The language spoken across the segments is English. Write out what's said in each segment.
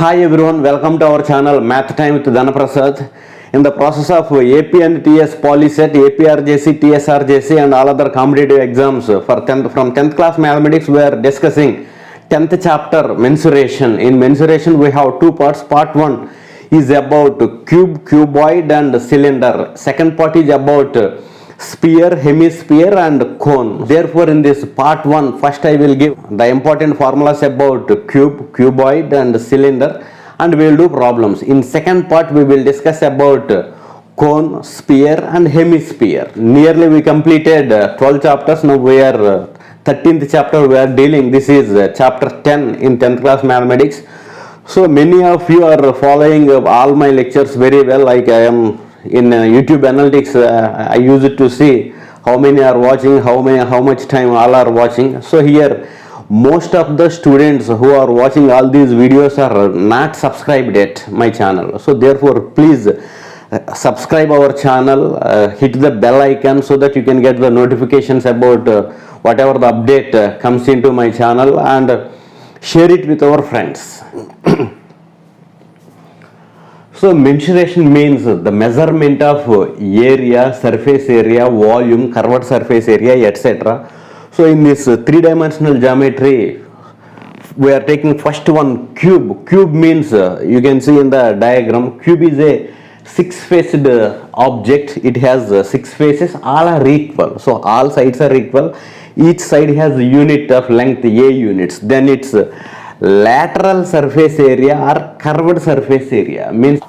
Hi everyone, welcome to our channel Math Time with Dhanaprasad. In the process of AP and TS Polyset, APRJC, TSRJC and all other competitive exams from 10th class mathematics, we are discussing 10th chapter mensuration. In mensuration we have two parts. Part 1 is about cube, cuboid and cylinder. Second part is about sphere, hemisphere and cone. Therefore in this part 1, first I will give the important formulas about cube, cuboid and cylinder, and we will do problems. In second part we will discuss about cone, sphere and hemisphere. Nearly we completed 12 chapters. Now we are 13th chapter we are dealing. This is chapter 10 in 10th class mathematics. So many of you are following all my lectures very well. Like I am in YouTube analytics, I use it to see how many are watching, how much time all are watching. So here most of the students who are watching all these videos are not subscribed yet my channel. So therefore please subscribe our channel, hit the bell icon so that you can get the notifications about whatever the update comes into my channel, and share it with our friends. So mensuration means the measurement of area, surface area, volume, curved surface area, etc. So in this three-dimensional geometry, we are taking first one, cube. Cube means you can see in the diagram, cube is a six-faced object. It has six faces, all are equal. So all sides are equal. Each side has a unit of length, A units. Then its lateral surface area or curved surface area means.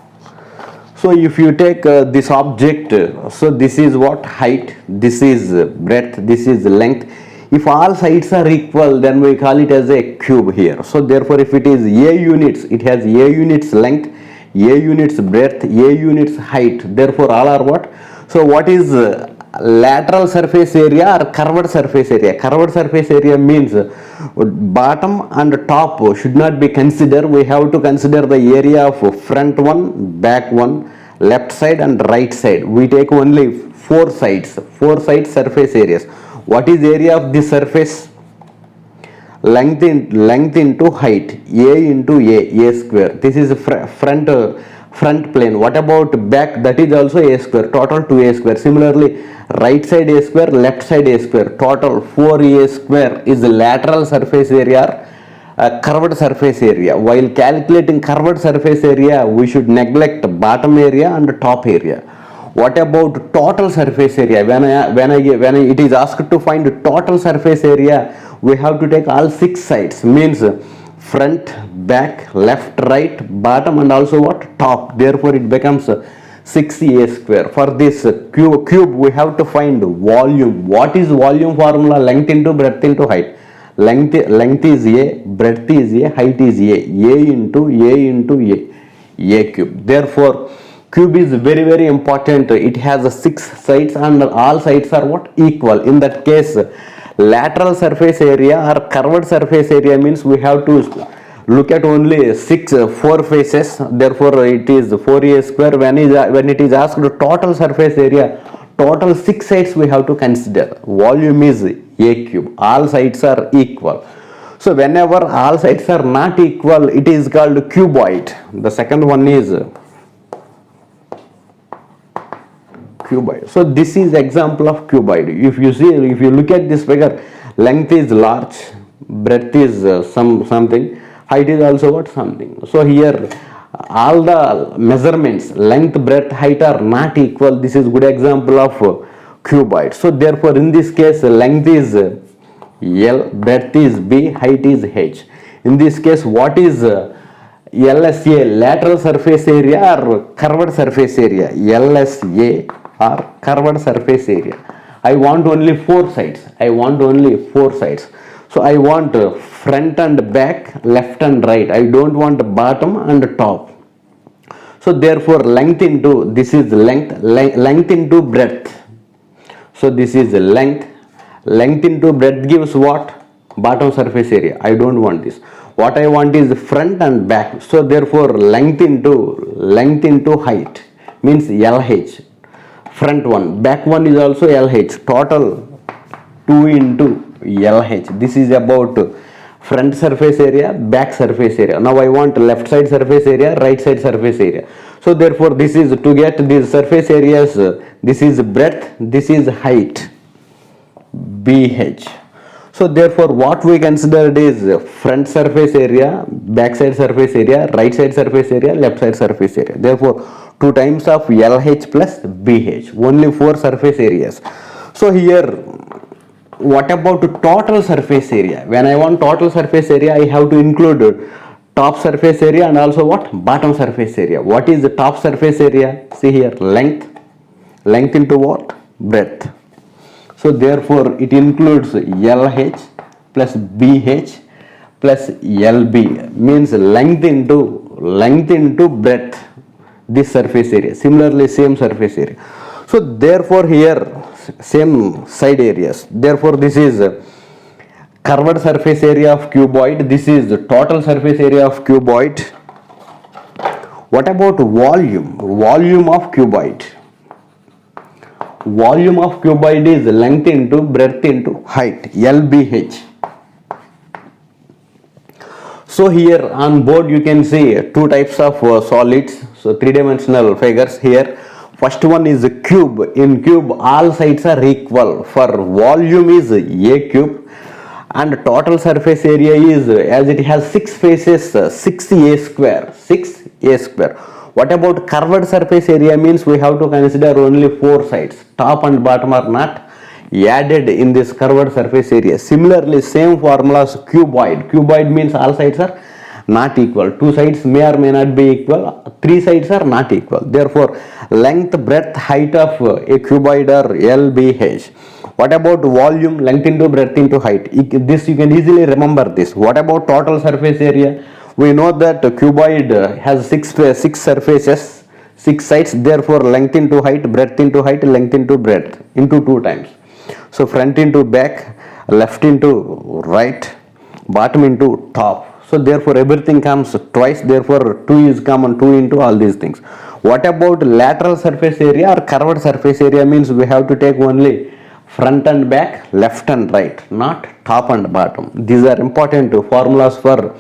So if you take this object, so this is what height, this is breadth, this is length. If all sides are equal, then we call it as a cube here. So therefore if it is A units, it has A units length, A units breadth, A units height. Therefore all are what? So what is lateral surface area or curved surface area? Curved surface area means bottom and top should not be considered. We have to consider the area of front one, back one, left side and right side. We take only four sides surface areas. What is area of this surface? Length into height, A into A square. This is front plane. What about back? That is also A square, total 2A square. Similarly, right side A square, left side A square, total 4A square is the lateral surface area, curved surface area. While calculating curved surface area, we should neglect bottom area and top area. What about total surface area? When it is asked to find total surface area, we have to take all six sides, means front, back, left, right, bottom and also what? Top. Therefore it becomes 6A square. For this cube we have to find volume. What is volume formula? Length into breadth into height. Length is A, breadth is A, height is A into A cube. Therefore cube is very important. It has six sides and all sides are what? Equal. In that case, lateral surface area or curved surface area means we have to look at only four faces. Therefore it is 4A square. When it is asked total surface area, total six sides we have to consider. Volume is A cube. All sides are equal. So whenever all sides are not equal, it is called cuboid. The second one is cuboid. So this is example of cuboid. If you look at this figure, length is large, breadth is something, height is also what? Something. So here all the measurements, length, breadth, height are not equal. This is good example of cuboid. So therefore in this case length is L, breadth is B, height is H. In this case what is LSA, lateral surface area or curved surface area? LSA or curved surface area. I want only four sides. So I want front and back, left and right. I don't want bottom and top. So therefore length into, this is length into breadth. So this is length into breadth gives what? Bottom surface area. I don't want this. What I want is front and back. So therefore length into height means LH. Front one, back one is also LH. Total 2 into LH. This is about front surface area, back surface area. Now I want left side surface area, right side surface area. So therefore this is to get these surface areas, this is breadth, this is height, BH. So therefore what we considered is front surface area, back side surface area, right side surface area, left side surface area. Therefore 2 times of LH plus BH, only 4 surface areas. So here what about total surface area? When I want total surface area, I have to include top surface area and also what? Bottom surface area. What is the top surface area? See here, length into what? Breadth. So therefore it includes LH plus BH plus LB, means length into breadth, this surface area. Similarly same surface area. So therefore here same side areas. Therefore this is curved surface area of cuboid, this is the total surface area of cuboid. What about volume? Volume of cuboid. Volume of cuboid is length into breadth into height, LBH. So here on board you can see 2 types of solids, so 3-dimensional figures here. First one is a cube. In cube all sides are equal. For volume is A cube and total surface area is, as it has 6 faces, 6A square. What about curved surface area? Means we have to consider only 4 sides. Top and bottom are not added in this curved surface area. Similarly same formulas cuboid. Cuboid means all sides are not equal. 2 sides may or may not be equal. 3 sides are not equal. Therefore length, breadth, height of a cuboid are LBH. What about volume? Length into breadth into height. This you can easily remember this. What about total surface area? We know that cuboid has 6 surfaces, 6 sides. Therefore length into height, breadth into height, length into breadth into 2 times. So front into back, left into right, bottom into top. So therefore everything comes twice. Therefore 2 is common, 2 into all these things. What about lateral surface area or curved surface area? Means we have to take only front and back, left and right, not top and bottom. These are important formulas for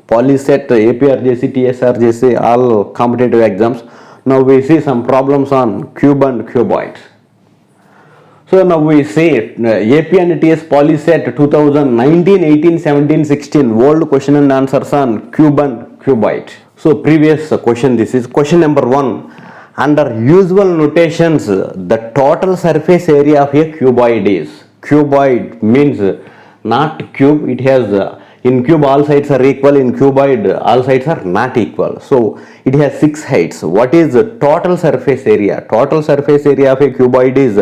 PolySet, APRJC, TSRJC, all competitive exams. Now we see some problems on cube and cuboid. So now we see AP and TS PolySet 2019, 18, 17, 16 world question and answers on cube and cuboid. So previous question, this is question number 1. Under usual notations, the total surface area of a cuboid is. Cuboid means not cube, it has in cube all sides are equal, in cuboid all sides are not equal. So it has 6 heights. What is the total surface area? Total surface area of a cuboid is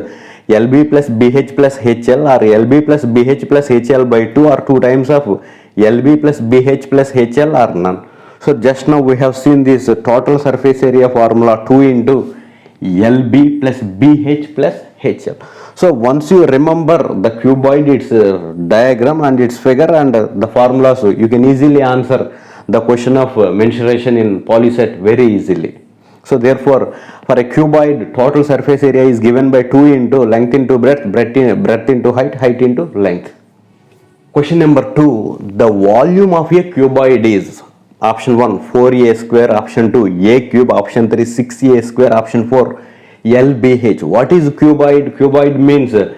LB plus BH plus HL, or LB plus BH plus HL by 2, or 2 times of LB plus BH plus HL, or none. So just now we have seen this total surface area formula, 2 into LB plus BH plus HL. So once you remember the cuboid, its diagram and its figure and the formulas, you can easily answer the question of mensuration in PolySet very easily. So therefore for a cuboid, total surface area is given by 2 into length into breadth, breadth into height, height into length. Question number 2, the volume of a cuboid is option 1 4A square, option 2 A cube, option 3 6A square, option 4 LBH. What is cuboid? Cuboid means a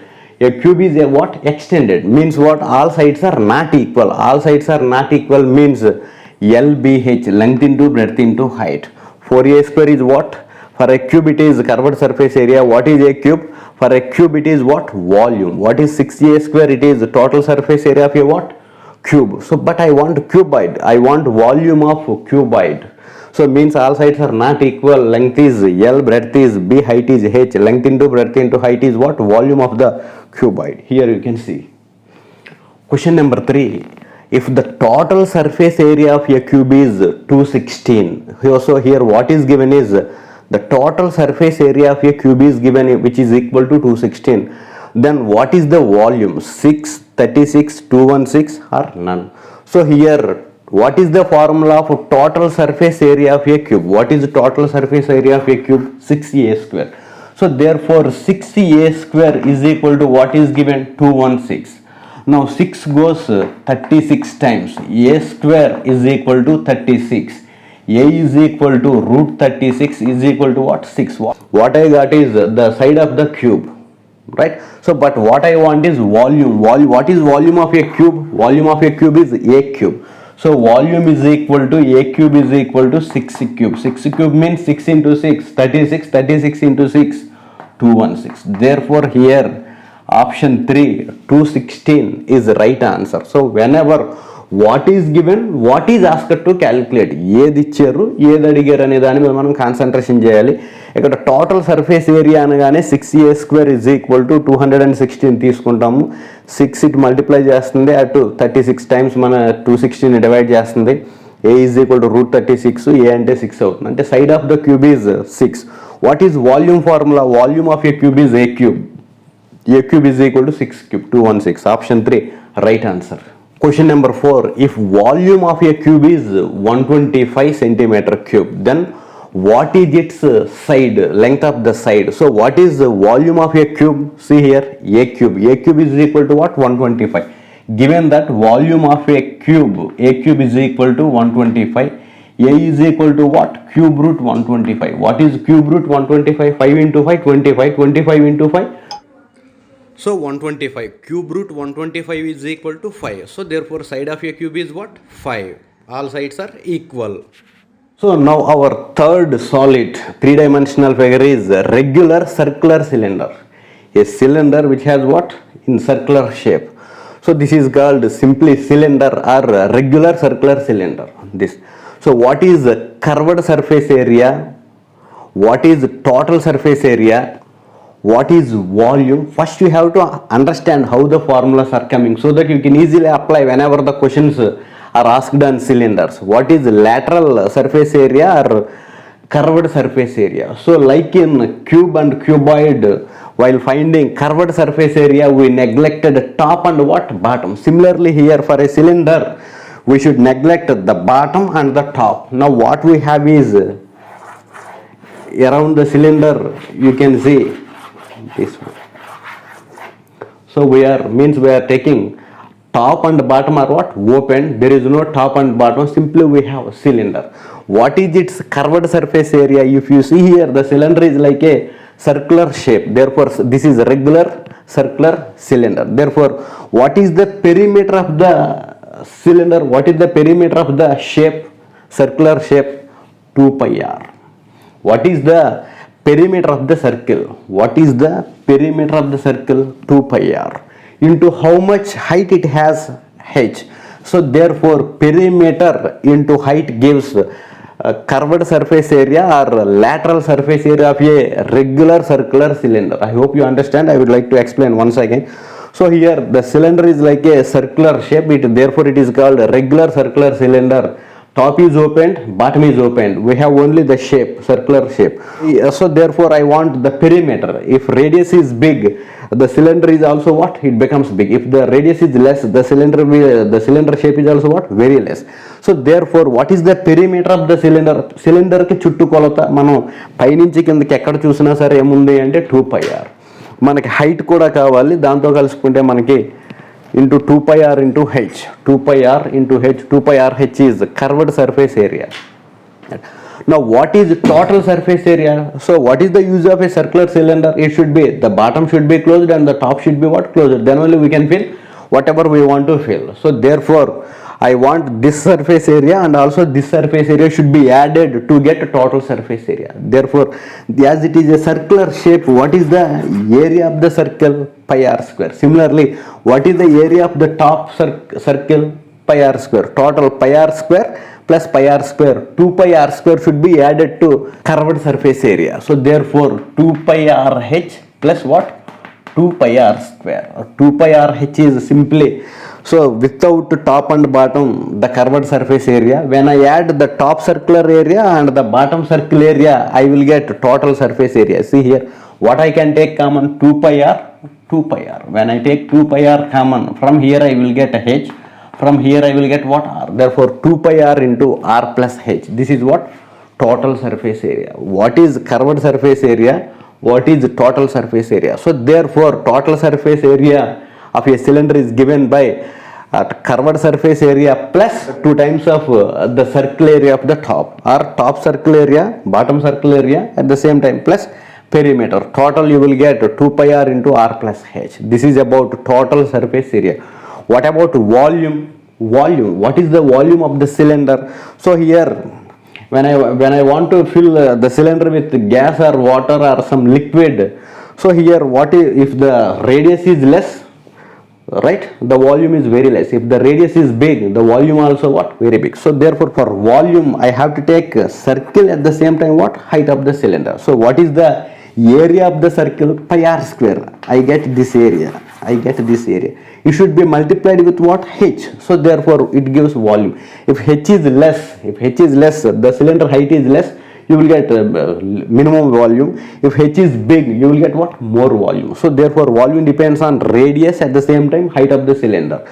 cube is a what? Extended. Means what? All sides are not equal. All sides are not equal means LBH, length into breadth into height. 4A square is what? For a cube it is curved surface area. What is a cube? For a cube it is what? Volume. What is 6A square? It is the total surface area of a what? Cube. So but I want cuboid. I want volume of cuboid. So means all sides are not equal. Length is L, breadth is B, height is H. Length into breadth into height is what? Volume of the cuboid. Here you can see. Question number 3. If the total surface area of a cube is 216. So here what is given is the total surface area of a cube is given, which is equal to 216. Then what is the volume? 6, 36, 216 or none. So here what is the formula for total surface area of a cube? What is the total surface area of a cube? 6A square. So therefore 6A square is equal to what is given? 216. Now 6 goes 36 times. A square is equal to 36. A is equal to root 36 is equal to what? 6. What I got is the side of the cube, right? So but what I want is volume. What is volume of a cube? Volume of a cube is a cube. So volume is equal to a cube is equal to 6 cube. 6 cube means 6 into 6, 36. 36 into 6, 216. Therefore here option 3, 216 is the right answer. So whenever what is given, what is asked to calculate, ఏది ఇచ్చారు ఏది అడిగారు అనే దాని మీద మనం concentration చేయాలి. ఇక్కడ టోటల్ సర్ఫేస్ ఏరియా అనగానే 6a square is equal to 216 తీసుకుంటాము. 6 ఇట్ మల్టిప్లై చేస్తుంది అటు 36 టైమ్స్ మన 216 డివైడ్ చేస్తుంది. a is equal to root 36, a అంటే 6 అవుతుంది. అంటే side of the cube is 6. What is volume formula? Volume of A cube is a cube. A cube is equal to 6 cube, 216. Option 3, right answer. Question number 4. If volume of a cube is 125 centimeter cube, then what is its side, length of the side? So what is the volume of a cube? See here, a cube. A cube is equal to what? 125. Given that volume of a cube is equal to 125. A is equal to what? Cube root 125. What is cube root 125? 5 into 5, 25. 25 into 5. So 125, cube root 125 is equal to 5. So therefore side of a cube is what? 5. All sides are equal. So now our third solid three-dimensional figure is a regular circular cylinder. A cylinder which has what? In circular shape. So this is called simply cylinder or regular circular cylinder. This. So what is the curved surface area? What is the total surface area? What is volume? First you have to understand how the formulas are coming so that you can easily apply whenever the questions are asked on cylinders. What is lateral surface area or curved surface area? So like in cube and cuboid, while finding curved surface area we neglected top and what? Bottom. Similarly here for a cylinder we should neglect the bottom and the top. Now what we have is around the cylinder you can see this one. So we are taking top and bottom are what? Open. There is no top and bottom. Simply we have a cylinder. What is its curved surface area? If you see here, the cylinder is like a circular shape. Therefore this is a regular circular cylinder. Therefore what is the perimeter of the cylinder? What is the perimeter of the shape? Circular shape? 2 pi r. What is the perimeter of the circle? What is the perimeter of the circle? 2 pi r. Into how much height it has? H. So therefore perimeter into height gives curved surface area or lateral surface area of a regular circular cylinder. I hope you understand. I would like to explain once again. So here the cylinder is like a circular shape. Therefore it is called a regular circular cylinder. Top is opened, bottom is opened. We have only the shape, circular shape. So therefore I want the perimeter. If radius is big, the cylinder is also what? It becomes big. If the radius is less, the cylinder shape is also what? Very less. So therefore what is the perimeter of the cylinder? Cylinder ki chuttu kolata manu painunchi kindaki ekkada chusina sare emundi ante 2 pi r. Manaki height kuda kavali, danto kalusukunte manaki into 2 pi r into h. 2 pi r into h. 2 pi r h is curved surface area. Now what is total surface area? So what is the use of a circular cylinder? It should be the bottom should be closed and the top should be what? Closed. Then only we can fill whatever we want to fill. So therefore I want this surface area and also this surface area should be added to get total surface area. Therefore as it is a circular shape, what is the area of the circle? Pi r square. Similarly what is the area of the top circle? Pi r square. Total pi r square plus pi r square. 2 pi r square should be added to curved surface area. So therefore 2 pi r h plus what? 2 pi r square. 2 pi r h is simply, so without top and bottom the curved surface area. When I add the top circular area and the bottom circle area, I will get total surface area. See here what I can take common? 2 pi r, 2 pi r. When I take 2 pi r common, from here I will get h. From here I will get what? R. Therefore 2 pi r into r plus h. This is what? Total surface area. What is curved surface area? What is total surface area? So therefore total surface area of a cylinder is given by curved surface area plus 2 times of the circle area of the top, or top circle area, bottom circle area at the same time plus perimeter. Total you will get 2 pi r into r plus h. This is about total surface area. What about volume? What is the volume of the cylinder? So here when I want to fill the cylinder with gas or water or some liquid, so here what if the radius is less, right, the volume is very less. If the radius is big, the volume also what, very big. So therefore for volume I have to take a circle, at the same time what, height of the cylinder. So what is the area of the circle? Pi r square. I get this area. It should be multiplied with what, h. So therefore it gives volume. If h is less, the cylinder height is less, you will get minimum volume. If h is big, you will get what, more volume. So therefore volume depends on radius, at the same time height of the cylinder.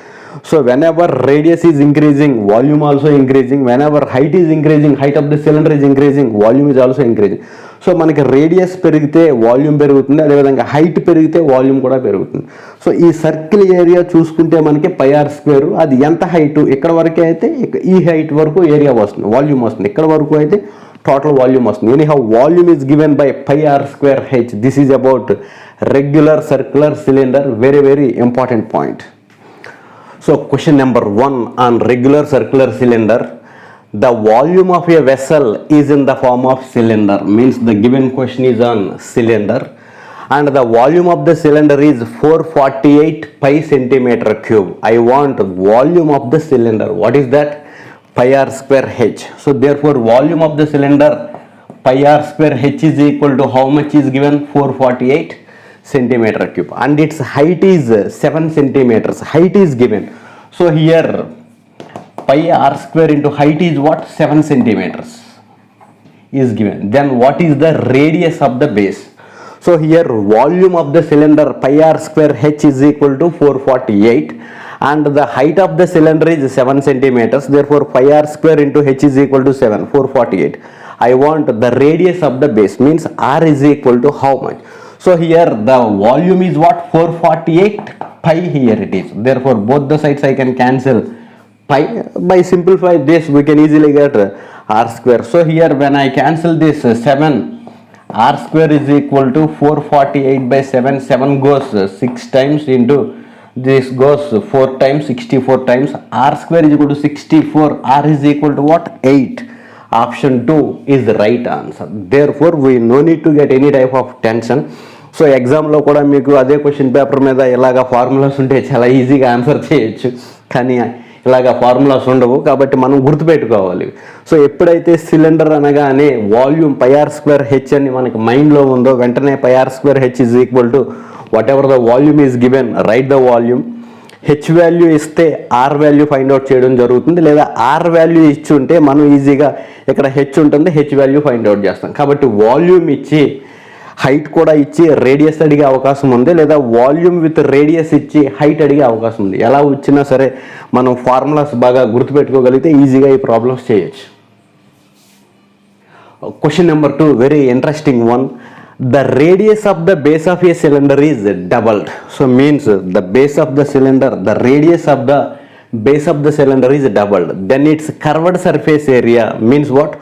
So whenever radius is increasing, volume also increasing. Whenever height is increasing, height of the cylinder is increasing, volume is also increasing. So మనకి radius పెరిగితే volume పెరుగుతుంది, అదేవిధంగా height పెరిగితే volume కూడా పెరుగుతుంది. So ఈ circle area చూసుకుంటే మనకి పై ఆర్ స్క్వేర్, అది ఎంత హైట్, ఇక్కడ వరకే అయితే ఈ హైట్ వరకు ఏరియా వస్తుంది, వాల్యూమ్ వస్తుంది. ఇక్కడ వరకు అయితే total volume వస్తుంది. Anyhow volume is given by pi r square h. This is about regular circular cylinder. Very important point. So question number 1 on regular circular cylinder. The volume of a vessel is in the form of cylinder, means the given question is on cylinder, and the volume of the cylinder is 448 pi centimeter cube. I want volume of the cylinder. What is that? Pi r square h. So therefore volume of the cylinder pi r square h is equal to how much is given? 448 centimeter cube, and its height is 7 centimeters. Height is given. So here pi r square into height is what? 7 centimeters is given. Then what is the radius of the base? So here volume of the cylinder pi r square h is equal to 448, and the height of the cylinder is 7 centimeters. Therefore pi r square into h is equal to 7, 448. I want the radius of the base, means r is equal to how much? So here the volume is what? 448 pi, here it is. Therefore both the sides I can cancel pi. By simplify this we can easily get r square. So here when I cancel this 7, r square is equal to 448 by 7. 7 goes 6 times into this goes 4 times, 64 times. R square is equal to 64. R is equal to what? 8. Option 2 is the right answer. Therefore we no need to get any type of tension. So ఎగ్జామ్లో కూడా మీకు అదే question paper మీద ఇలాగ formulas ఉంటే చాలా ఈజీగా answer చేయొచ్చు, కానీ ఇలాగ ఫార్ములాస్ ఉండవు, కాబట్టి మనం గుర్తుపెట్టుకోవాలి. సో ఎప్పుడైతే సిలిండర్ అనగానే volume pi r square h అని మనకి మైండ్లో ఉందో, వెంటనే pi r square h is equal to whatever the volume is given, right the volume. H value ఇస్తే ఆర్ వాల్యూ ఫైండ్ అవుట్ చేయడం జరుగుతుంది, లేదా ఆర్ వాల్యూ ఇచ్చి ఉంటే మనం ఈజీగా ఇక్కడ హెచ్ ఉంటుంది, హెచ్ వాల్యూ ఫైండ్ అవుట్ చేస్తాం. కాబట్టి వాల్యూమ్ ఇచ్చి హైట్ కూడా ఇచ్చి రేడియస్ అడిగే అవకాశం ఉంది, లేదా వాల్యూమ్ విత్ రేడియస్ ఇచ్చి హైట్ అడిగే అవకాశం ఉంది. ఎలా వచ్చినా సరే మనం ఫార్ములాస్ బాగా గుర్తుపెట్టుకోగలిగితే ఈజీగా ఈ ప్రాబ్లమ్స్ చేయొచ్చు. Question number 2, very interesting one. The radius of the base of a cylinder is doubled. So means the base of the cylinder, the radius of the base of the cylinder is doubled. Then its curved surface area means what?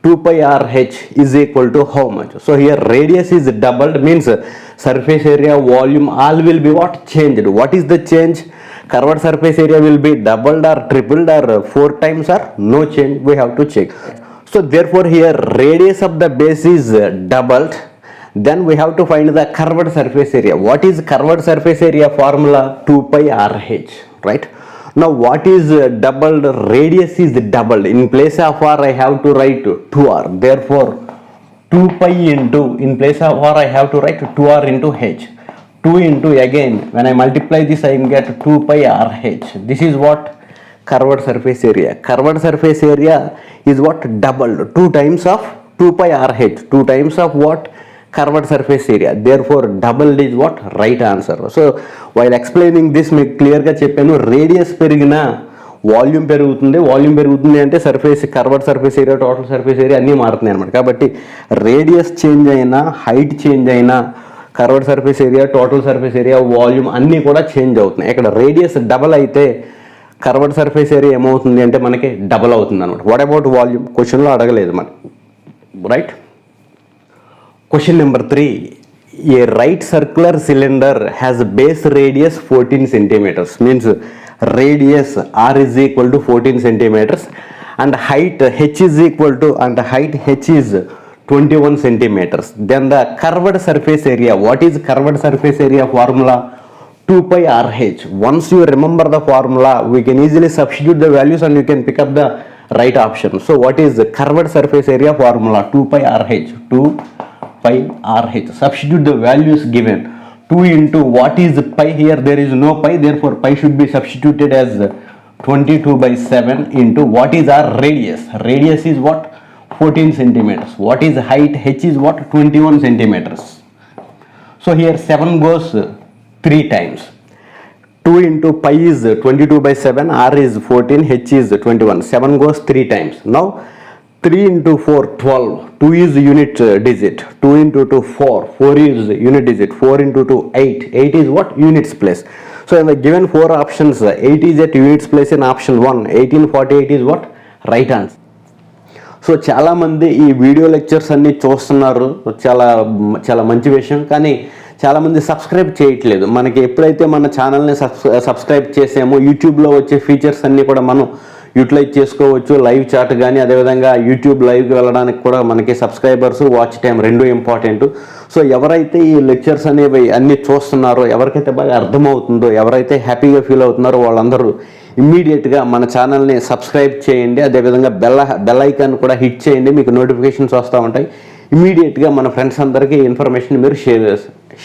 2 pi r h is equal to how much? So here radius is doubled, means surface area, volume, all will be what? Changed. What is the change? Curved surface area will be doubled or tripled or 4 times or no change. We have to check. So therefore here radius of the base is doubled. Then we have to find the curved surface area. What is curved surface area formula? 2 pi r h, right? Now what is doubled? Radius is doubled. In place of r I have to write 2r. Therefore 2 pi into, in place of r I have to write 2r into h. 2 into, again when I multiply this I get 2 pi r h. This is what? Curved surface area. Curved surface area is what? Doubled. 2 times of 2 pi r h. 2 times of what? Curved surface area. Therefore doubled is what? Right answer. So while explaining this మీకు క్లియర్గా చెప్పాను, radius పెరిగినా volume పెరుగుతుంది, volume పెరుగుతుంది అంటే surface, curved surface area, total surface area అన్నీ మారుతున్నాయి అనమాట. కాబట్టి రేడియస్ చేంజ్ అయినా, హైట్ చేంజ్ అయినా curved surface area, total surface area, volume అన్నీ కూడా చేంజ్ అవుతున్నాయి. ఇక్కడ రేడియస్ డబల్ అయితే కర్వ్డ్ సర్ఫేస్ ఏరియా ఏమవుతుంది అంటే మనకి డబల్ అవుతుంది అనమాట. What about volume? క్వశ్చన్లో అడగలేదు మనకి, right. Question number 3, A right circular cylinder has base radius 14 centimeters, means radius r is equal to 14 centimeters and height h is equal to, and height h is 21 centimeters. Then the curved surface area, what is curved surface area formula? 2 pi rh. Once you remember the formula, we can easily substitute the values and you can pick up the right option. So what is the curved surface area formula? 2 pi rh. 2 pi rh. Substitute the values given. 2 into what is pi? Here there is no pi, therefore pi should be substituted as 22/7 into what is our radius? Radius is what? 14 centimeters. What is height? H is what? 21 centimeters. So here 7 goes 3 times. 2 into pi is 22/7, r is 14, h is 21. 7 goes 3 times. Now 3 into 4, 12. 2 is unit digit. 2 into 2, 4. 4 is unit digit. 4 into 2, 8. 8 is what? Units place. So in the given 4 options, 8 is at units place in option 1. 1848 is what? Right answer. So చాలామంది ఈ video lectures అన్నీ చూస్తున్నారు, చాలా చాలా మంచి విషయం. కానీ చాలామంది సబ్స్క్రైబ్ చేయట్లేదు. మనకి ఎప్పుడైతే మన ఛానల్ని సబ్స్క్రైబ్ చేసామో యూట్యూబ్లో వచ్చే ఫీచర్స్ అన్నీ కూడా మనం యూటిలైజ్ చేసుకోవచ్చు. లైవ్ చాట్ కానీ, అదేవిధంగా యూట్యూబ్ లైవ్కి వెళ్ళడానికి కూడా మనకి సబ్స్క్రైబర్స్, వాచ్ టైం రెండు ఇంపార్టెంట్. సో ఎవరైతే ఈ లెక్చర్స్ అనేవి అన్నీ చూస్తున్నారో, ఎవరికైతే బాగా అర్థమవుతుందో, ఎవరైతే హ్యాపీగా ఫీల్ అవుతున్నారో వాళ్ళందరూ ఇమ్మీడియట్గా మన ఛానల్ని సబ్స్క్రైబ్ చేయండి. అదేవిధంగా బెల్ ఐకాన్ కూడా హిట్ చేయండి, మీకు నోటిఫికేషన్స్ వస్తూ ఉంటాయి. ఇమ్మీడియట్గా మన ఫ్రెండ్స్ అందరికీ ఇన్ఫర్మేషన్ మీరు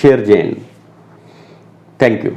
షేర్ చేయండి. Thank you.